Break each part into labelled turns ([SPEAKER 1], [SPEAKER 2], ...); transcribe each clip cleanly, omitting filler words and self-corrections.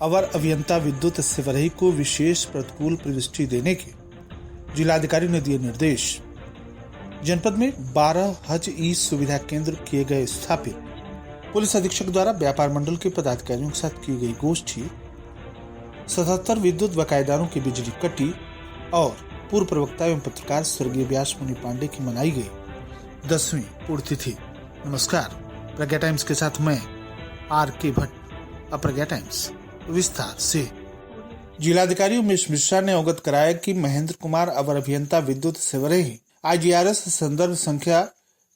[SPEAKER 1] अवर अभियंता विद्युत सिवरही को विशेष प्रतिकूल प्रविष्टि देने के जिलाधिकारी ने दिए निर्देश। जनपद में 12 हज ई सुविधा केंद्र किए गए स्थापित। पुलिस अधीक्षक द्वारा व्यापार मंडल के पदाधिकारियों के साथ की गई गोष्ठी। 77 विद्युत बकायेदारों की बिजली कटी और पूर्व प्रवक्ता एवं पत्रकार स्वर्गीय व्यास मुनि पांडे की मनाई गई 10वीं पुण्यतिथि। नमस्कार, प्रज्ञा टाइम्स के साथ मैं R.K. भट्ट। अब प्रज्ञा टाइम्स विस्तार से। जिलाधिकारी उमेश मिश्रा ने अवगत कराया कि महेंद्र कुमार अवर अभियंता विद्युत सिवरही IGRS संदर्भ संख्या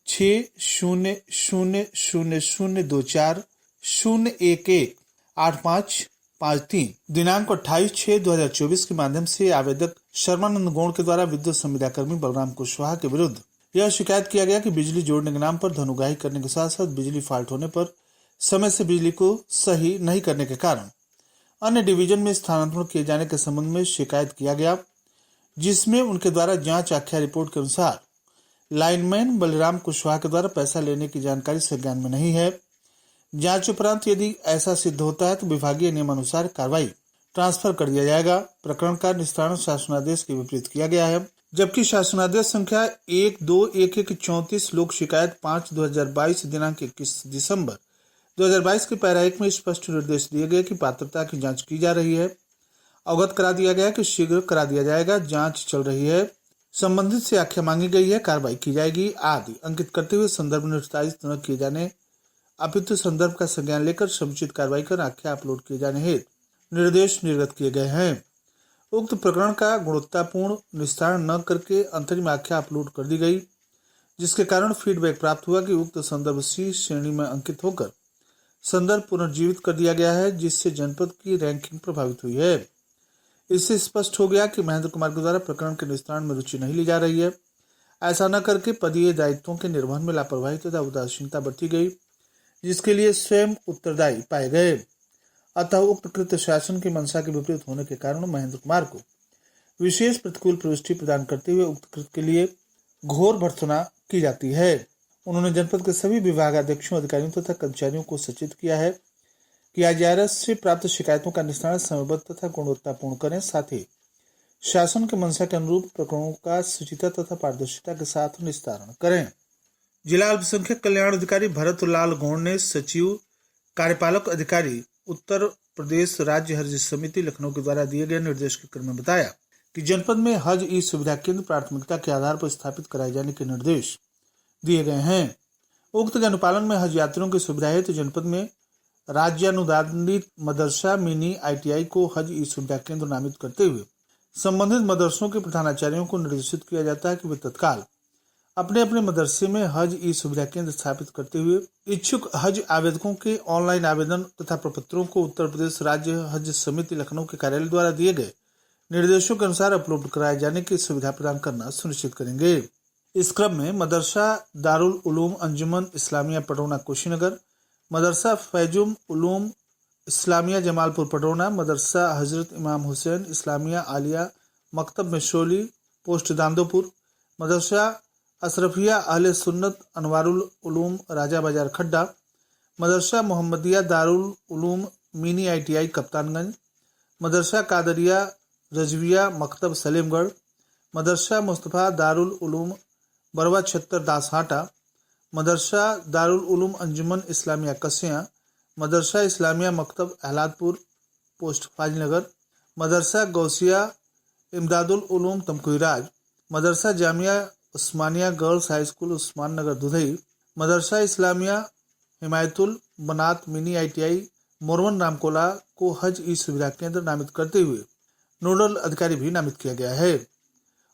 [SPEAKER 1] 600024011855 दिनांक 28/6/2024 के माध्यम से आवेदक शर्मानंद गौड़ के द्वारा विद्युत संविदा कर्मी बलराम कुशवाहा के विरुद्ध यह शिकायत किया गया कि बिजली जोड़ने के नाम पर धनुगाही करने के साथ साथ बिजली फॉल्ट होने पर समय से बिजली को सही नहीं करने के कारण अन्य डिवीजन में स्थानांतरण किए जाने के संबंध में शिकायत किया गया, जिसमें उनके द्वारा जांच आख्या रिपोर्ट के अनुसार लाइनमैन बलराम कुशवाहा के द्वारा पैसा लेने की जानकारी संज्ञान में नहीं है। जांच उपरांत यदि ऐसा सिद्ध होता है तो विभागीय नियमानुसार कार्रवाई ट्रांसफर कर दिया जाएगा। प्रकरण का निस्तारण शासनादेश के विपरीत किया गया है, जबकि शासनादेश संख्या 121134 लोक शिकायत 5/2022 दिनांक 21 दिसंबर 2022 के पैरा 1 में स्पष्ट निर्देश दिए गए कि पात्रता की जांच की जा रही है। अवगत करा दिया गया कि शीघ्र करा दिया जाएगा, जांच चल रही है, संबंधित से आख्या मांगी गई है, कार्रवाई की जाएगी आदि अंकित करते हुए संदर्भ निर्धारित न किए जाने अपितु संदर्भ का संज्ञान लेकर समुचित कार्रवाई कर आख्या अपलोड किए जाने हेतु निर्देश निर्गत किए गए हैं। उक्त प्रकरण का गुणवत्तापूर्ण निस्तारण न करके अंतरिम आख्या अपलोड कर दी गई, जिसके कारण फीडबैक प्राप्त हुआ कि उक्त संदर्भ C श्रेणी में अंकित होकर संदर्भ पुनर्जीवित कर दिया गया है, जिससे जनपद की रैंकिंग प्रभावित हुई है। इससे स्पष्ट हो गया कि महेंद्र कुमार के द्वारा प्रकरण के निस्तारण में रुचि नहीं ली जा रही है। ऐसा न करके पदीय दायित्वों के निर्वहन में लापरवाही तथा उदासीनता बरती गई, जिसके लिए स्वयं उत्तरदायी पाए गए। अतः उक्त कृत्य शासन की मंशा के विपरीत होने के कारण महेंद्र कुमार को विशेष प्रतिकूल प्रविष्टि प्रदान करते हुए उक्त कृत्य के लिए घोर भर्त्सना की जाती है। उन्होंने जनपद के सभी विभागाध्यक्षों, अधिकारियों तथा कर्मचारियों को सचेत किया है कि IGRS से प्राप्त शिकायतों का निस्तारण समयबद्ध तथा गुणवत्तापूर्ण करें, साथ ही शासन के मंशा के अनुरूप प्रकरणों का शुचिता तथा पारदर्शिता के साथ निस्तारण करें। जिला अल्पसंख्यक कल्याण अधिकारी भरत लाल गौड़ ने सचिव कार्यपालक अधिकारी उत्तर प्रदेश राज्य हज समिति लखनऊ के द्वारा दिए गए निर्देश के क्रम में बताया कि जनपद में हज ई सुविधा केंद्र प्राथमिकता के आधार पर स्थापित कराए जाने के निर्देश दिए गए हैं। उक्त के अनुपालन में हज यात्रियों की सुविधा हेतु जनपद में राज्यानुदानित मदरसा मिनी ITI को हज ई सुविधा केंद्र नामित करते हुए संबंधित मदरसों के प्रधानाचार्यों को निर्देशित किया जाता है कि वे तत्काल अपने अपने मदरसे में हज ई सुविधा केंद्र स्थापित करते हुए इच्छुक हज आवेदकों के ऑनलाइन आवेदन तथा प्रपत्रों को उत्तर प्रदेश राज्य हज समिति लखनऊ के कार्यालय द्वारा दिए गए निर्देशों के अनुसार अपलोड कराए जाने की सुविधा प्रदान करना सुनिश्चित करेंगे। इस क्रम में मदरसा दारुल उलूम अंजुमन इस्लामिया पटौना कुशीनगर, मदरसा फैजुम उलूम इस्लामिया जमालपुर पटौना, मदरसा हजरत इमाम हुसैन इस्लामिया आलिया मकतब मेशोली पोस्ट दांदोपुर, मदरसा अशरफिया अहले सुन्नत अनवारुल उलूम राजा बाजार खड्डा, मदरसा मोहम्मदिया दारुल उलूम मिनी ITI कप्तानगंज, मदरसा कादरिया रजविया मकतब सलीमगढ़, मदरसा मुस्तफ़ा दारुल उलूम बरवा छत्तर दासहाटा, मदरसा दारुल उलूम अंजुमन इस्लामिया कसिया, मदरसा इस्लामिया मकतब अहलादपुर पोस्ट फाजिलनगर, मदरसा गौसिया इमदादुल उलूम तमकुईराज, मदरसा जामिया उस्मानिया गर्ल्स हाई स्कूल उस्मान नगर दुधई, मदरसा इस्लामिया हिमायतुल बनात मिनी ITI मोरवन रामकोला को हज ई सुविधा केंद्र नामित करते हुए नोडल अधिकारी भी नामित किया गया है।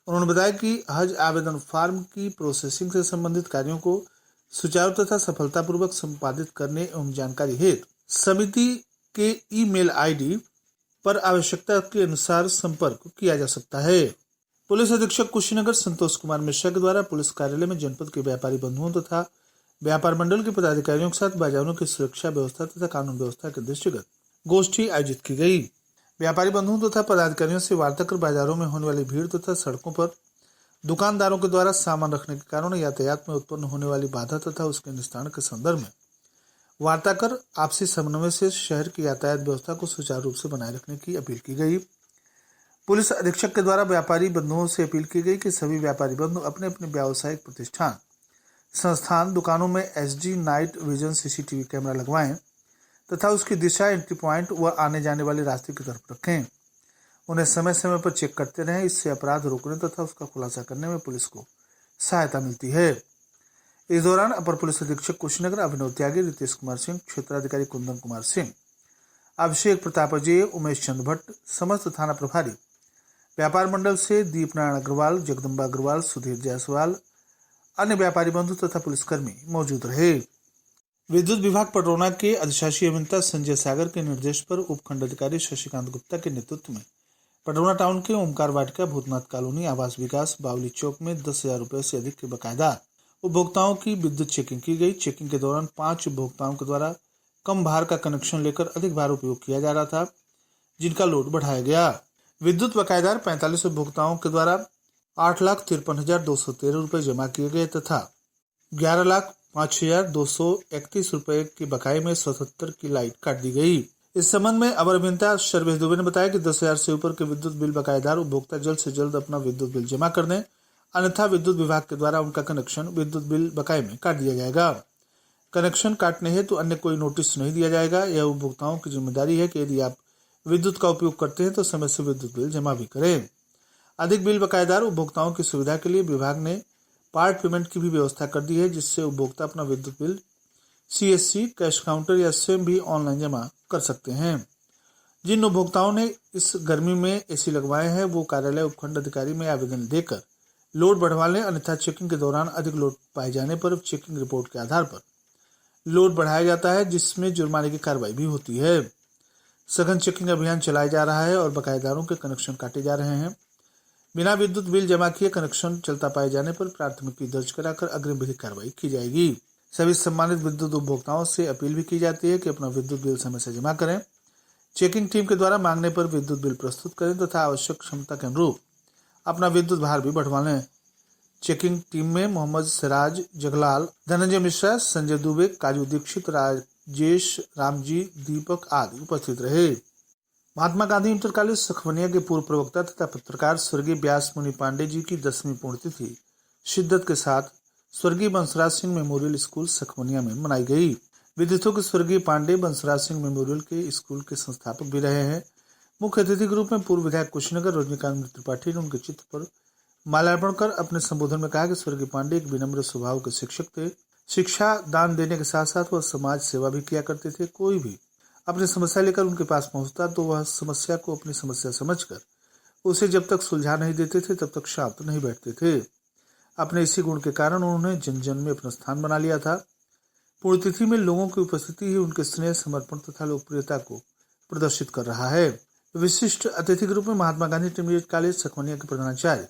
[SPEAKER 1] उन्होंने बताया कि हज आवेदन फॉर्म की प्रोसेसिंग से संबंधित कार्यों को सुचारू तथा सफलतापूर्वक संपादित करने एवं जानकारी हेतु समिति के ईमेल ID पर आवश्यकता के अनुसार संपर्क किया जा सकता है। पुलिस अधीक्षक कुशीनगर संतोष कुमार मिश्रा के द्वारा पुलिस कार्यालय में जनपद के व्यापारी बंधुओं तथा व्यापार मंडल के पदाधिकारियों के साथ बाजारों की सुरक्षा व्यवस्था तथा कानून व्यवस्था के दृष्टिगत गोष्ठी आयोजित की गई। व्यापारी बंधुओं तथा पदाधिकारियों से वार्ता कर बाजारों में होने वाली भीड़ तथा सड़कों पर दुकानदारों के द्वारा सामान रखने के कारण यातायात में उत्पन्न होने वाली बाधा तथा उसके निस्तारण के संदर्भ में वार्ता कर आपसी समन्वय से शहर की यातायात व्यवस्था को सुचारू रूप से बनाए रखने की अपील की गई। पुलिस अधीक्षक के द्वारा व्यापारी बंधुओं से अपील की गई कि सभी व्यापारी बंधु अपने अपने व्यावसायिक प्रतिष्ठान, संस्थान, दुकानों में SD night vision CCTV camera लगवाएं तथा उसकी दिशा एंट्री पॉइंट व आने जाने वाले रास्ते की तरफ रखें। उन्हें समय समय पर चेक करते रहें। इससे अपराध रोकने तथा उसका खुलासा करने में पुलिस को सहायता मिलती है। इस दौरान अपर पुलिस अधीक्षक कुशीनगर अभिनव त्यागी, रितेश कुमार सिंह, क्षेत्राधिकारी कुंदन कुमार सिंह, अभिषेक प्रताप अजय, उमेश चंद भट्ट, समस्त थाना प्रभारी व्यापार मंडल से दीपनारायण अग्रवाल, जगदम्बा अग्रवाल, सुधीर जायसवाल, अन्य व्यापारी बंधु तथा पुलिसकर्मी मौजूद रहे। विद्युत विभाग पटरौना के अधिशासी अभियंता संजय सागर के निर्देश पर उपखंड अधिकारी शशिकांत गुप्ता के नेतृत्व में पटरौना टाउन के ओमकार वाटिका, भूतनाथ कॉलोनी, आवास विकास, बावली चौक में 10,000 रुपए से अधिक के बकायदा उपभोक्ताओं की विद्युत चेकिंग की गई। चेकिंग के दौरान 5 उपभोक्ताओं के द्वारा कम भार का कनेक्शन लेकर अधिक भार उपयोग किया जा रहा था, जिनका लोड बढ़ाया गया। विद्युत बकायेदार 45 उपभोक्ताओं के द्वारा 8,53,213 रुपए जमा किए गए तथा 11,05,231 रुपए के बकाये में 77 की लाइट काट दी गई। इस संबंध में अवर अभियंता सर्वेश दुबे ने बताया कि 10,000 से ऊपर के विद्युत बिल बकायेदार उपभोक्ता जल्द से जल्द अपना विद्युत बिल जमा कर दें, अन्यथा विद्युत विभाग के द्वारा उनका कनेक्शन विद्युत बिल बकाये में काट दिया जाएगा। कनेक्शन काटने हेतु अन्य कोई नोटिस नहीं दिया जाएगा। यह उपभोक्ताओं की जिम्मेदारी है कि यदि आप विद्युत का उपयोग करते हैं तो समय से विद्युत बिल जमा भी करें। अधिक बिल बकायेदार उपभोक्ताओं की सुविधा के लिए विभाग ने पार्ट पेमेंट की भी व्यवस्था कर दी है, जिससे उपभोक्ता अपना विद्युत बिल सीएससी, कैश काउंटर या स्वयं भी ऑनलाइन जमा कर सकते हैं। जिन उपभोक्ताओं ने इस गर्मी में एसी लगवाए हैं वो कार्यालय उपखंड अधिकारी में आवेदन देकर लोड बढ़वा लें, अन्यथा चेकिंग के दौरान अधिक लोड पाए जाने पर चेकिंग रिपोर्ट के आधार पर लोड बढ़ाया जाता है, जिसमें जुर्माने की कार्रवाई भी होती है। सघन चेकिंग अभियान चलाया जा रहा है और बकायेदारों के कनेक्शन काटे जा रहे हैं। बिना विद्युत बिल जमा किए कनेक्शन चलता पाए जाने पर प्राथमिकी दर्ज कराकर अग्रिम विधिक कार्रवाई की जाएगी। सभी सम्मानित विद्युत उपभोक्ताओं से अपील भी की जाती है कि अपना विद्युत बिल समय से जमा करें। चेकिंग टीम के द्वारा मांगने पर विद्युत बिल प्रस्तुत करें तथा आवश्यक क्षमता के अनुरूप अपना विद्युत भार भी बढ़वा लें। चेकिंग टीम में मोहम्मद सिराज, जगलाल, धनंजय मिश्रा, संजय दुबे, काजू दीक्षित, राजेश, रामजी, दीपक आदि उपस्थित रहे। महात्मा गांधी इंटर कॉलेज सखवनिया के पूर्व प्रवक्ता तथा पत्रकार स्वर्गीय व्यास मुनि पांडे जी की 10वीं पुण्यतिथि शिद्दत के साथ स्वर्गीय बंसराज सिंह मेमोरियल स्कूल सखवनिया में मनाई गई। विदितों के स्वर्गीय पांडे बंसराज सिंह मेमोरियल के स्कूल के संस्थापक भी रहे हैं। मुख्य अतिथि के रूप में पूर्व विधायक कुशीनगर रजनीकांत त्रिपाठी ने उनके चित्र पर माल्यार्पण कर अपने संबोधन में कहा कि स्वर्गीय पांडे एक विनम्र स्वभाव के शिक्षक थे। शिक्षा दान देने के साथ साथ वह समाज सेवा भी किया करते थे। कोई भी अपनी समस्या लेकर उनके पास पहुंचता तो वह समस्या को अपनी समस्या समझकर उसे जब तक सुलझा नहीं देते थे तब तक शांत नहीं बैठते थे। अपने इसी गुण के कारण उन्होंने जन जन में अपना स्थान बना लिया था। पुण्यतिथि में लोगों की उपस्थिति ही उनके स्नेह, समर्पण तथा लोकप्रियता को प्रदर्शित कर रहा है। विशिष्ट अतिथि के रूप में महात्मा गांधी इंटरमीडिएट कॉलेज सखवनिया के प्रधानाचार्य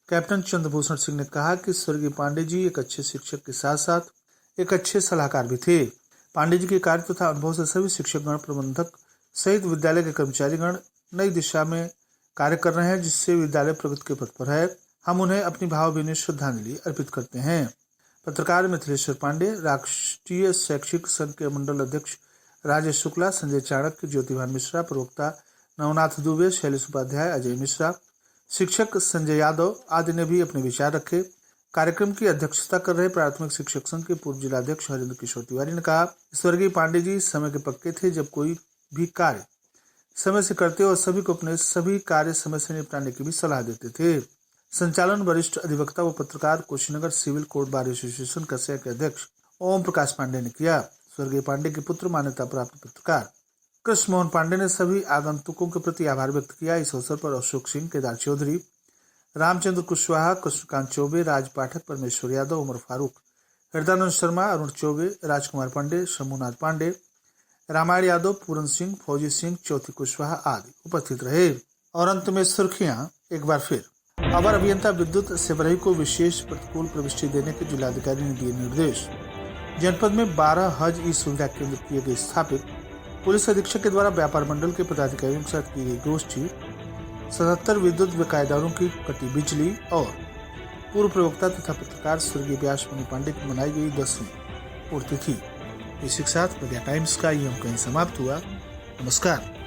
[SPEAKER 1] कैप्टन चंद्रभूषण सिंह ने कहा कि स्वर्गीय पांडे जी एक अच्छे शिक्षक के साथ साथ एक अच्छे सलाहकार भी थे। पांडे जी के कार्य तथा अनुभव से सभी शिक्षकगण, प्रबंधक सहित विद्यालय के कर्मचारीगण नई दिशा में कार्य कर रहे हैं, जिससे विद्यालय प्रगति के पथ पर है। हम उन्हें अपनी भावभीनी श्रद्धांजलि अर्पित करते हैं। पत्रकार मिथिलेश्वर पांडे, राष्ट्रीय शैक्षिक संघ के मंडल अध्यक्ष राजेश शुक्ला, संजय चाणक्य, ज्योतिभान मिश्रा, प्रवक्ता नवनाथ दुबे, शैलेश उपाध्याय, अजय मिश्रा, शिक्षक संजय यादव आदि ने भी अपने विचार रखे। कार्यक्रम की अध्यक्षता कर रहे प्राथमिक शिक्षक संघ के पूर्व जिलाध्यक्ष हरिंद्र किशोर तिवारी ने कहा, स्वर्गीय पांडे जी समय के पक्के थे। जब कोई भी कार्य समय से करते और सभी को अपने सभी कार्य समय से निपटाने की भी सलाह देते थे। संचालन वरिष्ठ अधिवक्ता व पत्रकार Kushinagar civil court bar association Kasya के अध्यक्ष ओम प्रकाश पांडे ने किया। स्वर्गीय पांडे के पुत्र मान्यता प्राप्त पत्रकार कृष्ण मोहन पांडे ने सभी आगंतुकों के प्रति आभार व्यक्त किया। इस अवसर पर अशोक सिंह, केदार चौधरी, रामचंद्र कुशवाहा, कृष्णकांत चौबे, राज पाठक, परमेश्वर यादव, उमर फारूक, हृदयानंद शर्मा, अरुण चौबे, राजकुमार पांडे, शंभुनाथ पांडे, रामायण यादव, पूरन सिंह, फौजी सिंह, चौथी कुशवाहा आदि उपस्थित रहे। और अंत में सुर्खियां एक बार फिर। अवर अभियंता विद्युत सेवरही को विशेष प्रतिकूल प्रविष्टि देने के जिलाधिकारी ने दिए निर्देश। जनपद में 12 हज ई सुविधा केंद्र किए गए स्थापित। पुलिस अधीक्षक के द्वारा व्यापार मंडल के पदाधिकारियों के साथ की गई गोष्ठी। 77 विद्युत बकायेदारों की कटी बिजली। और पूर्व प्रवक्ता तथा पत्रकार स्वर्गीय व्यास मुनि पांडे की मनाई गई 10वीं पुण्यतिथि। इसी के साथ प्रज्ञा टाइम्स का ये अंक कहीं समाप्त हुआ। नमस्कार।